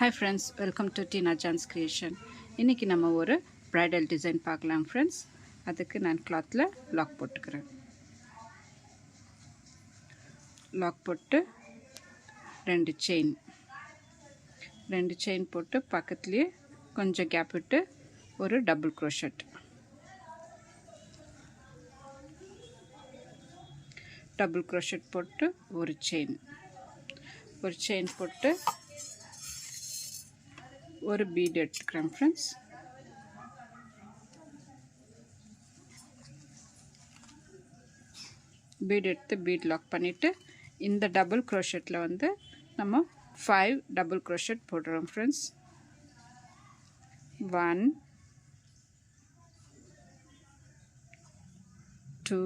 Hi friends, welcome to Tina Jan's Creation. இன்னைக்கு நம்ம ஒரு bridal design பார்க்கலாம் friends. அதுக்கு நான் clothல lock போட்டுக்கிறேன். lock போட்டு ரெண்டு chain போட்டு பக்கத்துலயே கொஞ்சம் கேப் விட்டு ஒரு double crochet. double crochet போட்டு ஒரு chain போட்டு ஒரு bead எடுத்துக்கிறேன் friends. bead எடுத்து bead lock பண்ணிட்டு இந்த double crochetல வந்து நம்ம 5 double crochet போடுறோம் friends. 1 2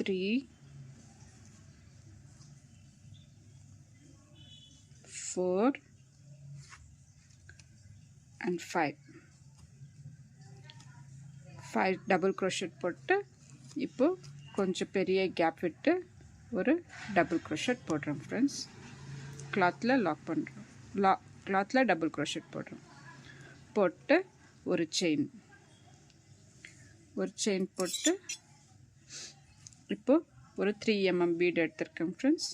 3 4 and 5 double crochet போட்டு இப்போ கொஞ்சம் பெரிய கேப் விட்டு ஒரு double crochet போடுறோம் friends. clothல lock பண்றோம். clothல double crochet போடுறோம். போட்டு ஒரு chain போட்டு இப்போ ஒரு 3 mm bead எடுத்துர்க்கேன் friends.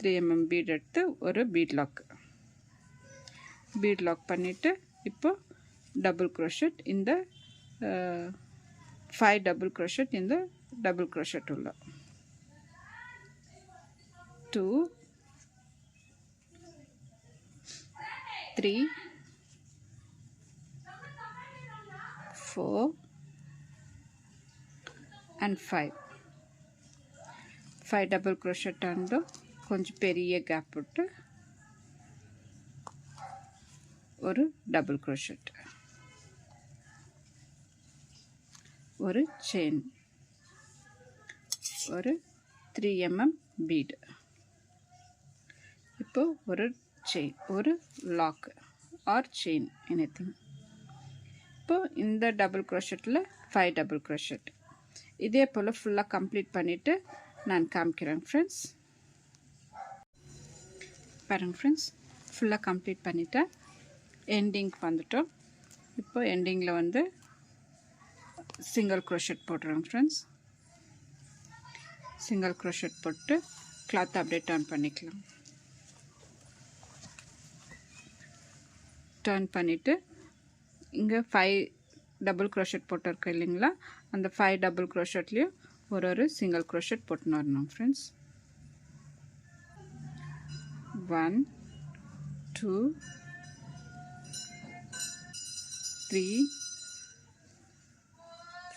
3 mm bead எடுத்து ஒரு bead lock பண்ணிட்டு இப்போ double crochet இந்த 5 double crochet இந்த double crochet உள்ள 2 3 4 and 5 double crochet and கொஞ்சம் பெரிய கேப் விட்டு ஒரு double crochet ஒரு chain ஒரு 3 mm bead இப்போ ஒரு chain ஒரு lock or chain anything. இப்போ இந்த double crochetல 5 double crochet இதே போல ஃபுல்லா கம்ப்ளீட் பண்ணிட்டு நான் காமிக்கிறேன் friends. பாருங்க friends, ஃபுல்லா கம்ப்ளீட் பண்ணிட்டேன். எண்டிங் வந்துட்டோம். இப்போ எண்டிங்ல வந்து single crochet போடுறோம் friends. single crochet போட்டு cloth அப்படியே டர்ன் பண்ணிக்கலாம். டர்ன் பண்ணிட்டு இங்க 5 double crochet போட்டிருக்கோம் இல்லைங்களா, அந்த 5 double crochetலயும் ஒரு single crochet போட்டுன்னு வரணும் friends. 1 2 3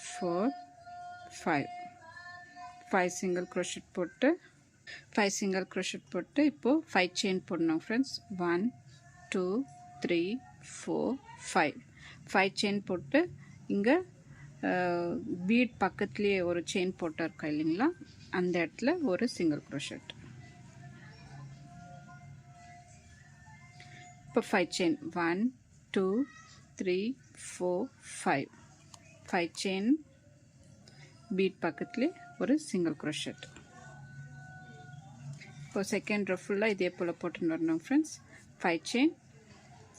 4 5 single crochet போட்டு 5 single crochet போட்டு இப்போ 5 chain போடணும் friends. 1 2 3 4 5 chain போட்டு இங்க bead பக்கத்துலயே ஒரு chain போட்டிருக்கோம் இல்லைங்களா, அந்த இடத்துல ஒரு single crochet. இப்போ 5 chain 1 2 3 4 5 chain bead பக்கத்துலயே ஒரு single crochet. இப்போ செகண்ட் row ஃபுல்லா இதே போல போட்டுன்னு வரணும் friends. 5 chain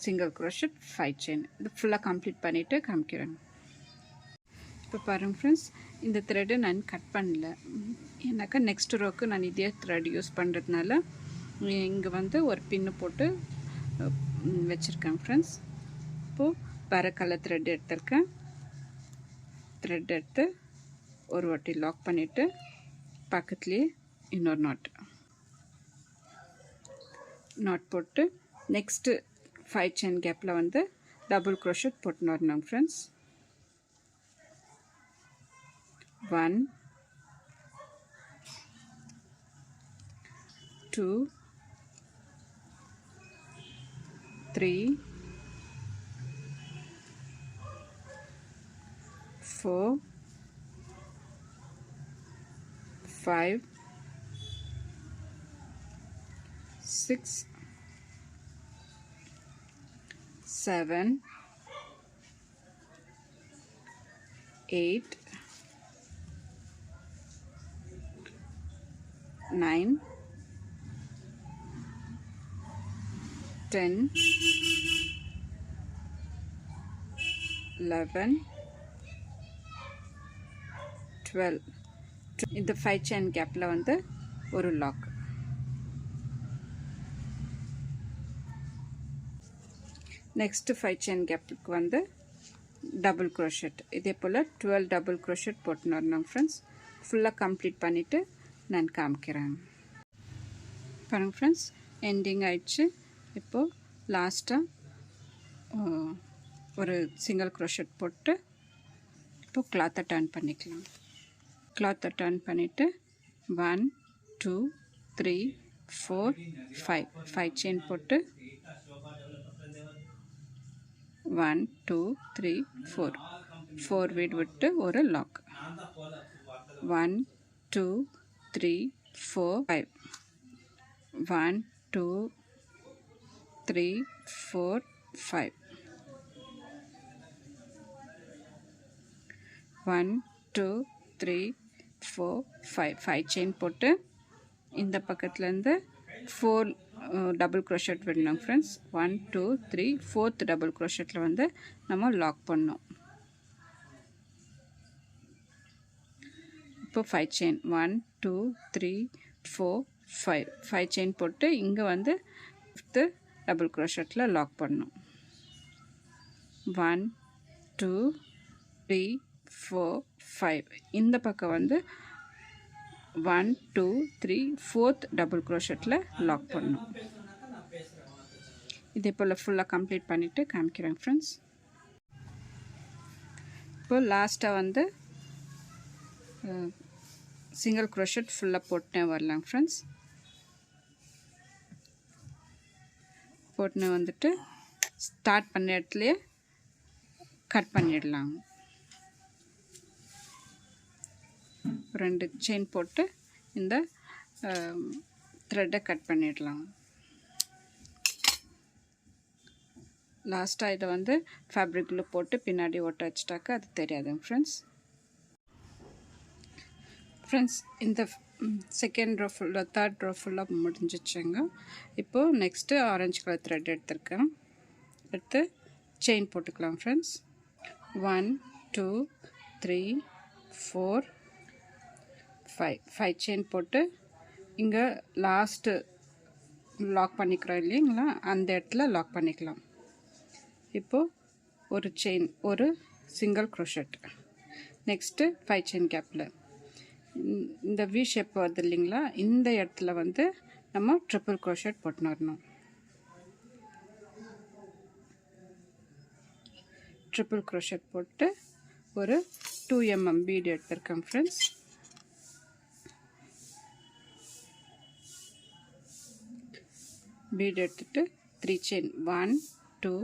single crochet 5 chain இது ஃபுல்லா கம்ப்ளீட் பண்ணிட்டு காமிக்கிறேன். இப்போ பாருங்க friends, இந்த thread நான் கட் பண்ணல. ஏன்னாக்கா நெக்ஸ்ட் ரோக்கு நான் இதே thread யூஸ் பண்றதுனால இங்க வந்து ஒரு பின் போட்டு வச்சிருக்கேன் friends. இப்போ வேற கலர் thread எடுத்துர்க்கேன். thread எடுத்து ஒரு வாட்டி லாக் பண்ணிட்டு பக்கத்துலயே இன்னொரு knot போட்டு நெக்ஸ்ட் 5 chain கேப்ல வந்து double crochet போட்டுன்னு வரணும் friends. 1 2 3 4 5 6 7 8 9 10 11 12 இந்த 5 chain gapல வந்து ஒரு லாக். நெக்ஸ்ட் 5 chain gapக்கு வந்து டபுள் crochet. இதே போல் 12 டபுள் crochet போட்டு வரணும் ஃப்ரெண்ட்ஸ். ஃபுல்லாக கம்ப்ளீட் பண்ணிவிட்டு நான் காமிக்கிறேன். பாருங்கள் ஃப்ரெண்ட்ஸ், எண்டிங் ஆயிடுச்சு. இப்போது லாஸ்ட்டாக ஒரு சிங்கிள் crochet போட்டு இப்போது கிளாத்தை டர்ன் பண்ணிக்கலாம். கிளாத்தை டர்ன் பண்ணிவிட்டு 1 2 3 4 5 செயின் போட்டு 1 2 3 4 வீடு விட்டு ஒரு லாக். 1 2 3 4 5 1 2 3 4 5 1 2 3 4 5 செயின் போட்டு இந்த பக்கத்துலேருந்து 4 டபுள் crochet விடணும் ஃப்ரெண்ட்ஸ். 1 2 3 4th டபுள் crochetல வந்து நம்ம லாக் பண்ணோம். இப்போ 5 செயின் 1 2 3 4 5 செயின் போட்டு இங்கே வந்து 5th டபுள் crochetல லாக் பண்ணோம். 1 2 3 4 5 இந்த பக்கம் வந்து 1 2 3 4th டபுள் crochetல லாக் பண்ணோம். இதே போல் ஃபுல்லாக கம்ப்ளீட் பண்ணிவிட்டு காமிக்கிறேன் ஃப்ரெண்ட்ஸ். இப்போ லாஸ்ட்டாக வந்து சிங்கிள் crochet ஃபுல்லாக போட்டுனே வரலாம் ஃப்ரெண்ட்ஸ். போட்டுனே வந்துட்டு ஸ்டார்ட் பண்ண இடத்துலையே கட் பண்ணிடலாம். 2 செயின் போட்டு இந்த த்ரெட்டை கட் பண்ணிடலாம். லாஸ்ட்டாக இதை வந்து ஃபேப்ரிக்கில் போட்டு பின்னாடி ஒட்ட வச்சுட்டாக்கா அது தெரியாதுங்க ஃப்ரெண்ட்ஸ். இந்த செகண்ட் ரோ ஃபுல்லாக தேர்ட் ரோ ஃபுல்லாக முடிஞ்சிச்சுங்க. இப்போது நெக்ஸ்ட்டு ஆரஞ்சு கலர் த்ரெட் எடுத்துருக்கேன். எடுத்து செயின் போட்டுக்கலாம் ஃப்ரெண்ட்ஸ். 1 2 3 4 5 செயின் போட்டு இங்கே லாஸ்ட்டு லாக் பண்ணிக்கிறோம் இல்லைங்களா, அந்த இடத்துல லாக் பண்ணிக்கலாம். இப்போது ஒரு செயின், ஒரு சிங்கிள் crochet. நெக்ஸ்ட்டு 5 செயின் கேப்பில் இந்த வி ஷேப் வருது இல்லைங்களா, இந்த இடத்துல வந்து நம்ம ட்ரிபிள் crochet போட்டுன்னு வரணும். ட்ரிபிள் crochet போட்டு ஒரு 2 mm பீடு எடுத்திருக்கேன் ஃப்ரெண்ட்ஸ். பீட் எடுத்துட்டு 3 செயின் 1 2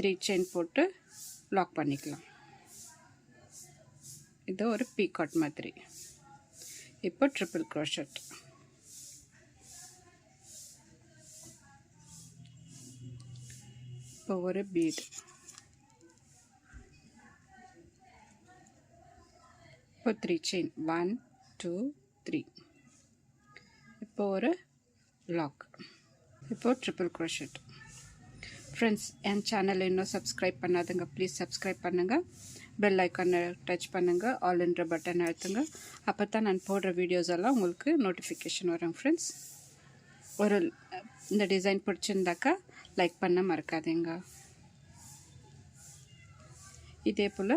3 செயின் போட்டு லாக் பண்ணிக்கலாம். இது ஒரு பீகாட் மாதிரி. இப்போ ட்ரிபிள் crochet. இப்போ ஒரு பீட். இப்போ 3 செயின் 1 2 3. இப்போ ஒரு லாக். இப்போ ட்ரிபிள் crochet. ஃப்ரெண்ட்ஸ், என் சேனலை இன்னும் சப்ஸ்கிரைப் பண்ணாதுங்க, ப்ளீஸ் சப்ஸ்கிரைப் பண்ணுங்கள். பெல் ஐக்கானை டச் பண்ணுங்கள், ஆல்ன்ற பட்டன் அழுத்துங்க. அப்போ தான் நான் போடுற வீடியோஸ் எல்லாம் உங்களுக்கு நோட்டிஃபிகேஷன் வரும் ஃப்ரெண்ட்ஸ். இந்த டிசைன் பிடிச்சிருந்தாக்கா லைக் பண்ண மறக்காதீங்க. இதே போல்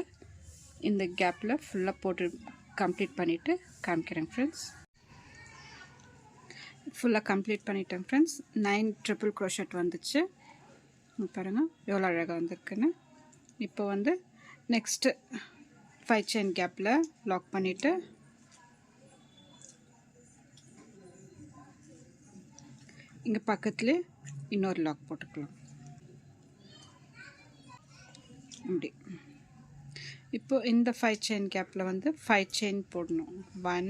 இந்த கேப்பில் ஃபுல்லாக போட்டு கம்ப்ளீட் பண்ணிவிட்டு காமிக்கிறேன் ஃப்ரெண்ட்ஸ். ஃபுல்லாக கம்ப்ளீட் பண்ணிட்டேன் ஃப்ரெண்ட்ஸ். 9 ட்ரிபிள் crochet வந்துச்சு. பாருங்கள் எவ்வளோ அழகாக வந்திருக்குன்னு. இப்போ வந்து நெக்ஸ்ட்டு 5 செயின் கேப்பில் லாக் பண்ணிவிட்டு இங்கே பக்கத்துலேயே இன்னொரு லாக் போட்டுக்கலாம். இப்படி இப்போது இந்த 5 செயின் கேப்பில் வந்து 5 செயின் போடணும். 1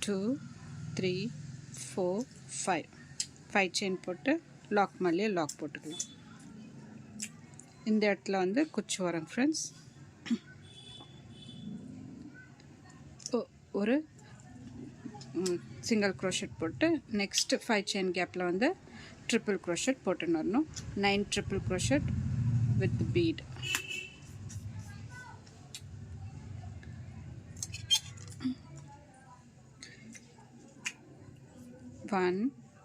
2 3 4 5 செயின் போட்டு லாக் மேலேயே லாக் போட்டுக்கலாம். இந்த இடத்துல வந்து குச்சி வரும் ஃப்ரெண்ட்ஸ். ஒரு சிங்கிள் crochet போட்டு நெக்ஸ்ட்டு 5 செயின் கேப்பில் வந்து triple crochet போட்டுன்னு வரணும். 9 triple crochet with bead. One,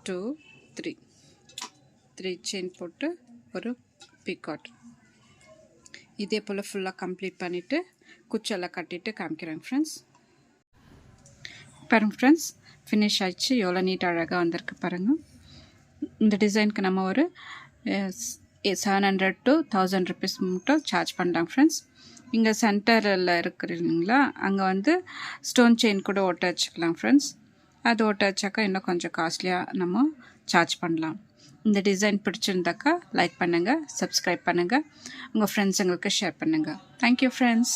two, three. 3 chain போட்டு ஒரு picot. இதே போல் ஃபுல்லாக கம்ப்ளீட் பண்ணிவிட்டு குச்செல்லாம் கட்டிட்டு காமிக்கிறேன் ஃப்ரெண்ட்ஸ். பாருங்கள் ஃப்ரெண்ட்ஸ், ஃபினிஷ் ஆகிடுச்சு. எவ்வளோ நீட் அழகாக வந்திருக்கு பாருங்கள். இந்த டிசைனுக்கு நம்ம ஒரு 700 to 1000 rupees மட்டும் சார்ஜ் பண்ணுறாங்க ஃப்ரெண்ட்ஸ். இங்கே சென்டரில் இருக்கிறீங்களா, அங்கே வந்து ஸ்டோன் செயின் கூட ஓட்ட வச்சுக்கலாம் ஃப்ரெண்ட்ஸ். அது ஓட்ட வச்சாக்கா இன்னும் கொஞ்சம் காஸ்ட்லியாக நம்ம சார்ஜ் பண்ணலாம். இந்த டிசைன் பிடிச்சிருந்தாக்கா லைக் பண்ணுங்கள், சப்ஸ்கிரைப் பண்ணுங்கள், உங்கள் ஃப்ரெண்ட்ஸுங்களுக்கு ஷேர் பண்ணுங்கள். Thank you friends.